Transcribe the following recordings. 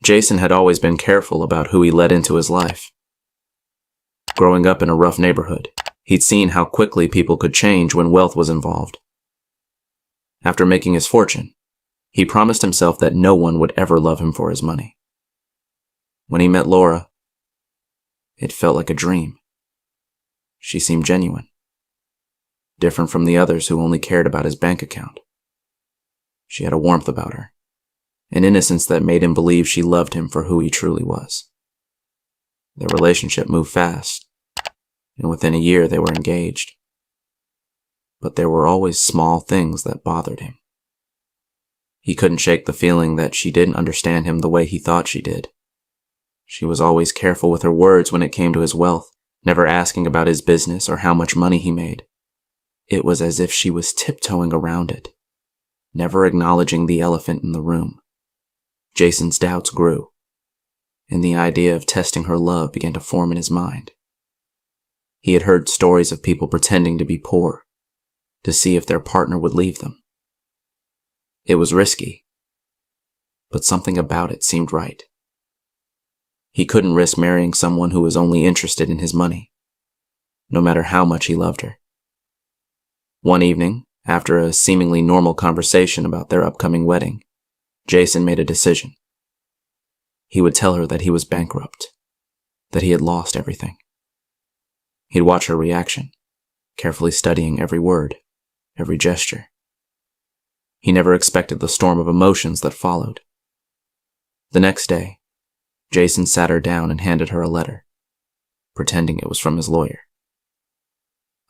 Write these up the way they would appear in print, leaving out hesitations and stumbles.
Jason had always been careful about who he let into his life. Growing up in a rough neighborhood, he'd seen how quickly people could change when wealth was involved. After making his fortune, he promised himself that no one would ever love him for his money. When he met Laura, it felt like a dream. She seemed genuine, different from the others who only cared about his bank account. She had a warmth about her, an innocence that made him believe she loved him for who he truly was. Their relationship moved fast, and within a year they were engaged. But there were always small things that bothered him. He couldn't shake the feeling that she didn't understand him the way he thought she did. She was always careful with her words when it came to his wealth, never asking about his business or how much money he made. It was as if she was tiptoeing around it, never acknowledging the elephant in the room. Jason's doubts grew, and the idea of testing her love began to form in his mind. He had heard stories of people pretending to be poor, to see if their partner would leave them. It was risky, but something about it seemed right. He couldn't risk marrying someone who was only interested in his money, no matter how much he loved her. One evening, after a seemingly normal conversation about their upcoming wedding, Jason made a decision. He would tell her that he was bankrupt, that he had lost everything. He'd watch her reaction, carefully studying every word, every gesture. He never expected the storm of emotions that followed. The next day, Jason sat her down and handed her a letter, pretending it was from his lawyer.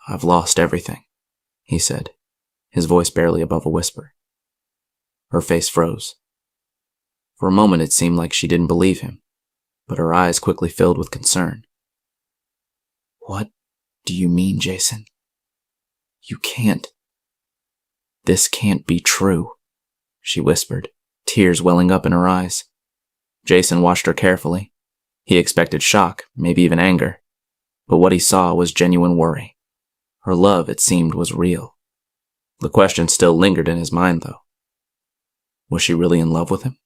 "I've lost everything," he said, his voice barely above a whisper. Her face froze. For a moment it seemed like she didn't believe him, but her eyes quickly filled with concern. "What do you mean, Jason? You can't. This can't be true," she whispered, tears welling up in her eyes. Jason watched her carefully. He expected shock, maybe even anger, but what he saw was genuine worry. Her love, it seemed, was real. The question still lingered in his mind, though. Was she really in love with him?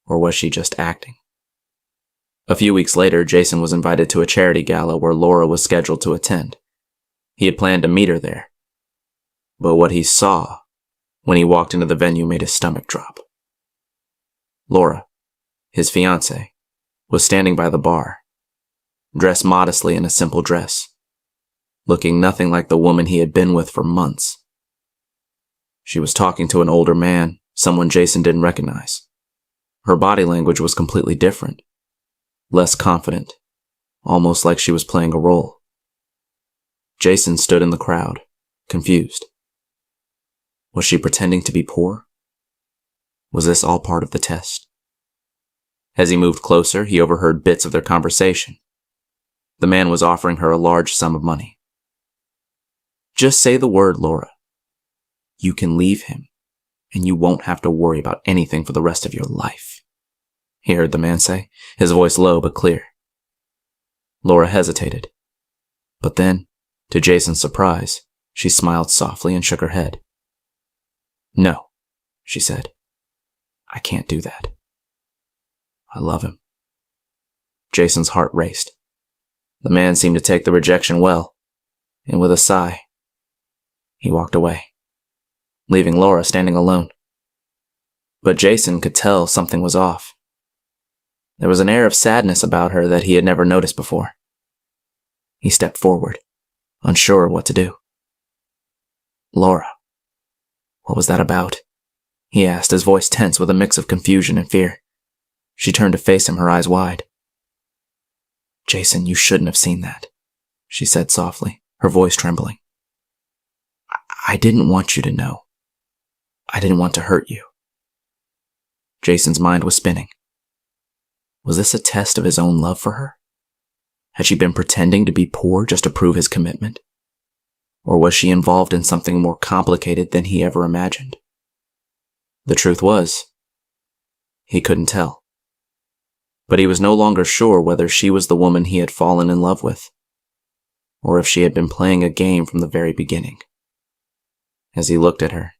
Or was she just acting? A few weeks later, Jason was invited to a charity gala where Laura was scheduled to attend. He had planned to meet her there. But what he saw when he walked into the venue made his stomach drop. Laura, his fiancée, was standing by the bar, dressed modestly in a simple dress, looking nothing like the woman he had been with for months. She was talking to an older man, someone Jason didn't recognize. Her body language was completely different, less confident, almost like she was playing a role. Jason stood in the crowd, confused. Was she pretending to be poor? Was this all part of the test? As he moved closer, he overheard bits of their conversation. The man was offering her a large sum of money. "Just say the word, Laura. You can leave him, and you won't have to worry about anything for the rest of your life," he heard the man say, his voice low but clear. Laura hesitated. But then, to Jason's surprise, she smiled softly and shook her head. "No," she said. "I can't do that. I love him." Jason's heart raced. The man seemed to take the rejection well, and with a sigh, he walked away, leaving Laura standing alone. But Jason could tell something was off. There was an air of sadness about her that he had never noticed before. He stepped forward, unsure of what to do. "Laura, what was that about?" he asked, his voice tense with a mix of confusion and fear. She turned to face him, her eyes wide. "Jason, you shouldn't have seen that," she said softly, her voice trembling. I didn't want you to know. I didn't want to hurt you." Jason's mind was spinning. Was this a test of his own love for her? Had she been pretending to be poor just to prove his commitment? Or was she involved in something more complicated than he ever imagined? The truth was, he couldn't tell. But he was no longer sure whether she was the woman he had fallen in love with, or if she had been playing a game from the very beginning. As he looked at her,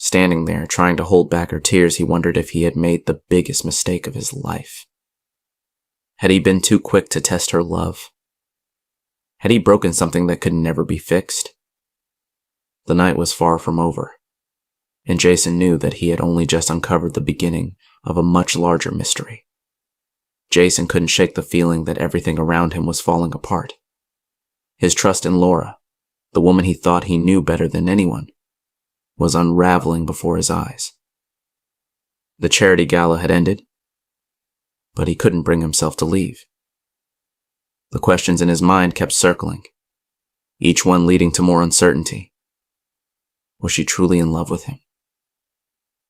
Standing there, trying to hold back her tears, he wondered if he had made the biggest mistake of his life. Had he been too quick to test her love? Had he broken something that could never be fixed? The night was far from over, and Jason knew that he had only just uncovered the beginning of a much larger mystery. Jason couldn't shake the feeling that everything around him was falling apart. His trust in Laura, the woman he thought he knew better than anyone, was unraveling before his eyes. The charity gala had ended, but he couldn't bring himself to leave. The questions in his mind kept circling, each one leading to more uncertainty. Was she truly in love with him?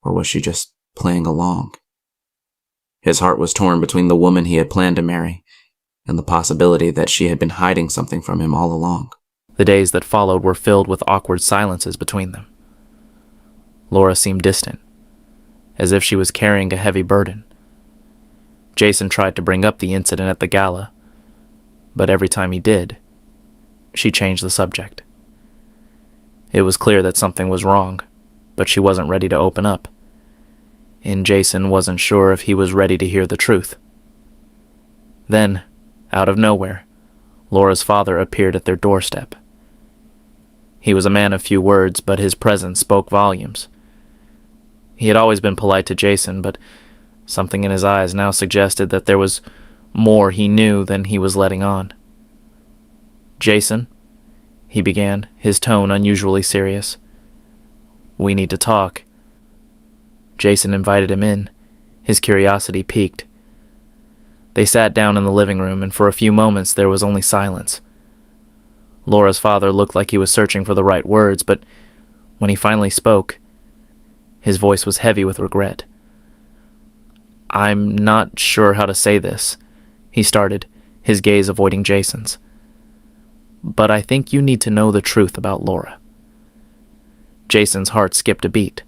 Or was she just playing along? His heart was torn between the woman he had planned to marry and the possibility that she had been hiding something from him all along. The days that followed were filled with awkward silences between them. Laura seemed distant, as if she was carrying a heavy burden. Jason tried to bring up the incident at the gala, but every time he did, she changed the subject. It was clear that something was wrong, but she wasn't ready to open up, and Jason wasn't sure if he was ready to hear the truth. Then, out of nowhere, Laura's father appeared at their doorstep. He was a man of few words, but his presence spoke volumes. He had always been polite to Jason, but something in his eyes now suggested that there was more he knew than he was letting on. "Jason," he began, his tone unusually serious. "We need to talk." Jason invited him in, his curiosity piqued. They sat down in the living room, and for a few moments there was only silence. Laura's father looked like he was searching for the right words, but when he finally spoke, his voice was heavy with regret. "I'm not sure how to say this," he started, his gaze avoiding Jason's. "But I think you need to know the truth about Laura." Jason's heart skipped a beat.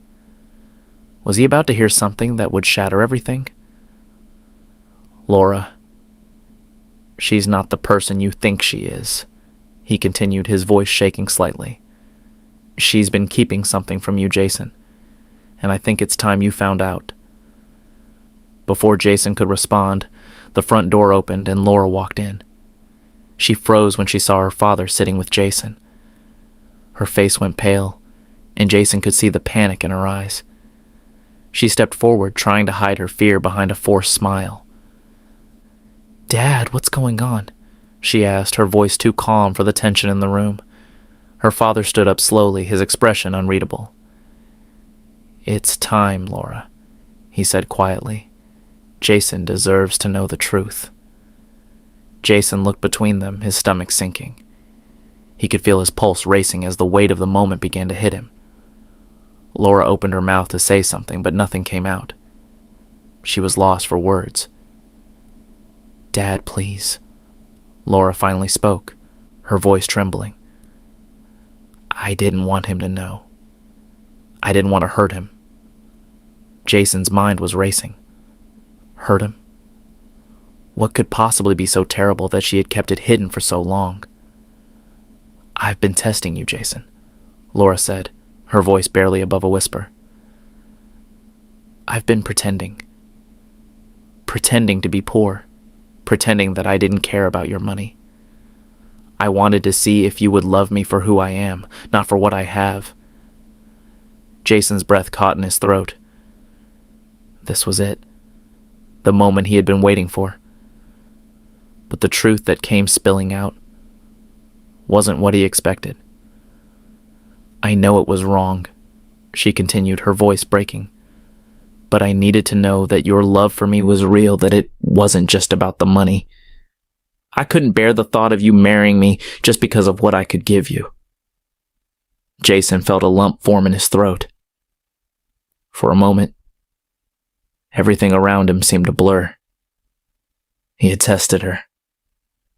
Was he about to hear something that would shatter everything? "Laura, she's not the person you think she is," he continued, his voice shaking slightly. "She's been keeping something from you, Jason, and I think it's time you found out." Before Jason could respond, the front door opened and Laura walked in. She froze when she saw her father sitting with Jason. Her face went pale, and Jason could see the panic in her eyes. She stepped forward, trying to hide her fear behind a forced smile. "Dad, what's going on?" she asked, her voice too calm for the tension in the room. Her father stood up slowly, his expression unreadable. "It's time, Laura," he said quietly. "Jason deserves to know the truth." Jason looked between them, his stomach sinking. He could feel his pulse racing as the weight of the moment began to hit him. Laura opened her mouth to say something, but nothing came out. She was lost for words. "Dad, please." Laura finally spoke, her voice trembling. "I didn't want him to know. I didn't want to hurt him." Jason's mind was racing. Hurt him? What could possibly be so terrible that she had kept it hidden for so long? "I've been testing you, Jason," Laura said, her voice barely above a whisper. "I've been pretending to be poor, pretending that I didn't care about your money. I wanted to see if you would love me for who I am, not for what I have." Jason's breath caught in his throat. This was it, the moment he had been waiting for. But the truth that came spilling out wasn't what he expected. "I know it was wrong," she continued, her voice breaking. "But I needed to know that your love for me was real, that it wasn't just about the money. I couldn't bear the thought of you marrying me just because of what I could give you." Jason felt a lump form in his throat. For a moment, everything around him seemed to blur. He had tested her,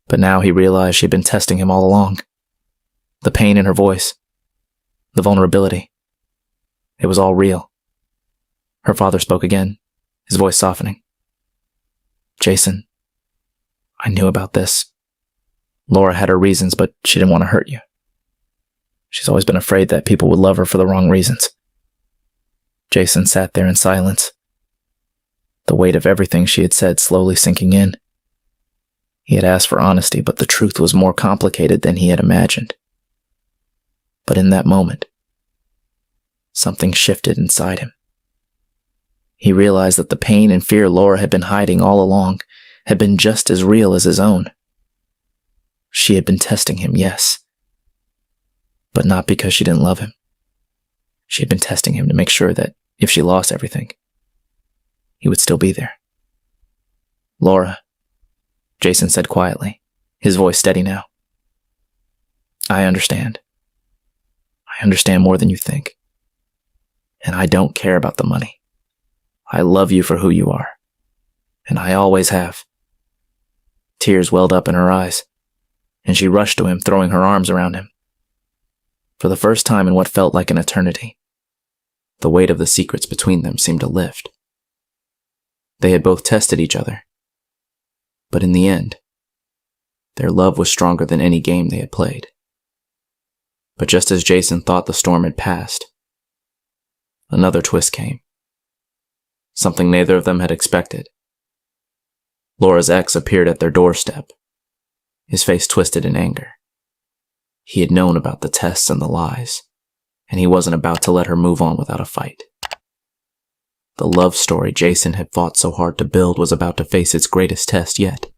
but now he realized she'd been testing him all along. The pain in her voice, the vulnerability, it was all real. Her father spoke again, his voice softening. "Jason, I knew about this. Laura had her reasons, but she didn't want to hurt you. She's always been afraid that people would love her for the wrong reasons. Jason sat there in silence, the weight of everything she had said slowly sinking in. He had asked for honesty, but the truth was more complicated than he had imagined. But in that moment, something shifted inside him. He realized that the pain and fear Laura had been hiding all along had been just as real as his own. She had been testing him, yes, but not because she didn't love him. She had been testing him to make sure that if she lost everything, he would still be there. "Laura," Jason said quietly, his voice steady now. "I understand. I understand more than you think. And I don't care about the money. I love you for who you are. And I always have." Tears welled up in her eyes, and she rushed to him, throwing her arms around him. For the first time in what felt like an eternity, the weight of the secrets between them seemed to lift. They had both tested each other, but in the end, their love was stronger than any game they had played. But just as Jason thought the storm had passed, another twist came. Something neither of them had expected. Laura's ex appeared at their doorstep, his face twisted in anger. He had known about the tests and the lies, and he wasn't about to let her move on without a fight. The love story Jason had fought so hard to build was about to face its greatest test yet.